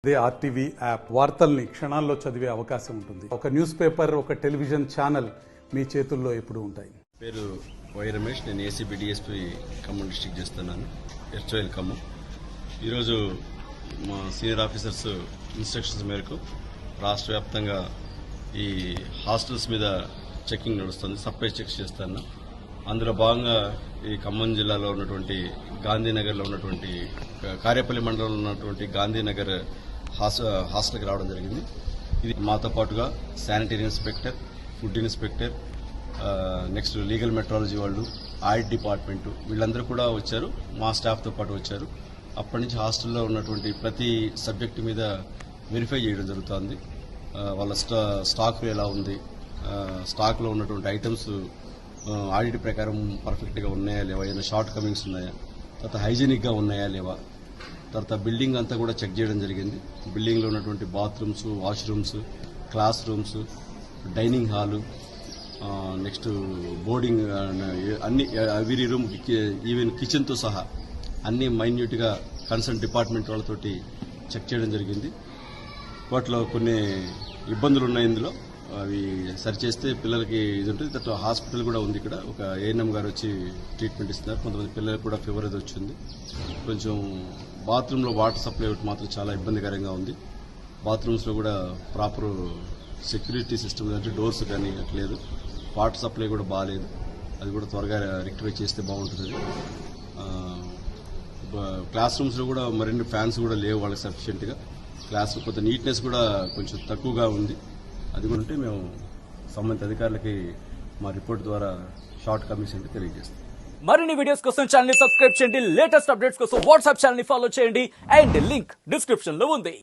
అదే RTV app వార్తల్ని క్షణాల్లో చదివే అవకాశం ఉంటుంది. ఒక న్యూస్ పేపర్, ఒక టెలివిజన్ ఛానల్ మీ చేతుల్లో ఎప్పుడూ ఉంటాయి. పేరు వై రమేష్, నేను ఏసీబీ డిఎస్పీ ఖమ్మం డిస్ట్రిక్ట్ చేస్తున్నాను, ఎస్ట్రైల్ ఖమ్మం. ఈరోజు మా సీనియర్ ఆఫీసర్స్ ఇన్స్ట్రక్షన్స్ మేరకు రాష్ట్ర వ్యాప్తంగా ఈ హాస్టల్స్ మీద చెకింగ్ నడుస్తుంది, సప్లై చెక్స్ చేస్తాను. అందులో భాగంగా ఈ ఖమ్మం జిల్లాలో ఉన్నటువంటి గాంధీనగర్లో ఉన్నటువంటి కారేపల్లి మండలంలో ఉన్నటువంటి గాంధీనగర్ హాస్టల్కి రావడం జరిగింది. ఇది మాతో పాటుగా sanitary inspector, food inspector, next legal metrology వాళ్ళు, ఆడిట్ డిపార్ట్మెంటు వీళ్ళందరూ కూడా వచ్చారు, మా స్టాఫ్తో పాటు వచ్చారు. అప్పటి నుంచి హాస్టల్లో ఉన్నటువంటి ప్రతి సబ్జెక్టు మీద వెరిఫై చేయడం జరుగుతుంది. వాళ్ళ స్టాక్ ఎలా ఉంది, స్టాక్లో ఉన్నటువంటి ఐటమ్స్ ఆడిట్ ప్రకారం పర్ఫెక్ట్గా ఉన్నాయా లేవా, ఏమైనా షార్ట్ కమింగ్స్ ఉన్నాయా, తర్వాత హైజీనిక్గా ఉన్నాయా లేవా, తర్వాత బిల్డింగ్ అంతా కూడా చెక్ చేయడం జరిగింది. బిల్డింగ్లో ఉన్నటువంటి bathrooms, washrooms, class rooms, dining hall, next boarding, అన్ని ఎవరీ రూమ్, ఈవెన్ కిచెన్తో సహా అన్ని మైన్యూట్గా కన్సర్న్ డిపార్ట్మెంట్ వాళ్ళతోటి చెక్ చేయడం జరిగింది. వాటిలో కొన్ని ఇబ్బందులు ఉన్నాయి, ఇందులో అవి సరిచేస్తే పిల్లలకి ఇది ఉంటుంది. తర్వాత హాస్పిటల్ కూడా ఉంది, ఇక్కడ ఒక ఏఎన్ఎం గారు వచ్చి ట్రీట్మెంట్ ఇస్తున్నారు. కొంతమంది పిల్లలకు కూడా ఫీవర్ అది వచ్చింది. కొంచెం బాత్రూంలో వాటర్ సప్లై మాత్రం చాలా ఇబ్బందికరంగా ఉంది. బాత్రూమ్స్లో కూడా ప్రాపర్ సెక్యూరిటీ సిస్టమ్ అంటే డోర్స్ కానీ అట్లేదు, వాటర్ సప్లై కూడా బాగాలేదు. అది కూడా త్వరగా రెక్టిఫై చేస్తే బాగుంటుంది. క్లాస్ రూమ్స్లో కూడా మరిన్ని ఫ్యాన్స్ కూడా లేవు వాళ్ళకి సఫిషియెంట్గా. క్లాస్ కొంత నీట్నెస్ కూడా కొంచెం తక్కువగా ఉంది. అది కూడా ఉంటే మేము సంబంధిత అధికారులకి మా రిపోర్ట్ ద్వారా షార్ట్ కమిషన్ తెలియజేస్తాం. మరిన్ని వీడియోస్ కోసం ఛానల్ ని సబ్స్క్రైబ్ చేయండి, లేటెస్ట్ అప్డేట్స్ కోసం వాట్సాప్ ఛానల్ ని ఫాలో చేయండి, అండ్ లింక్ డిస్క్రిప్షన్ లో ఉంది.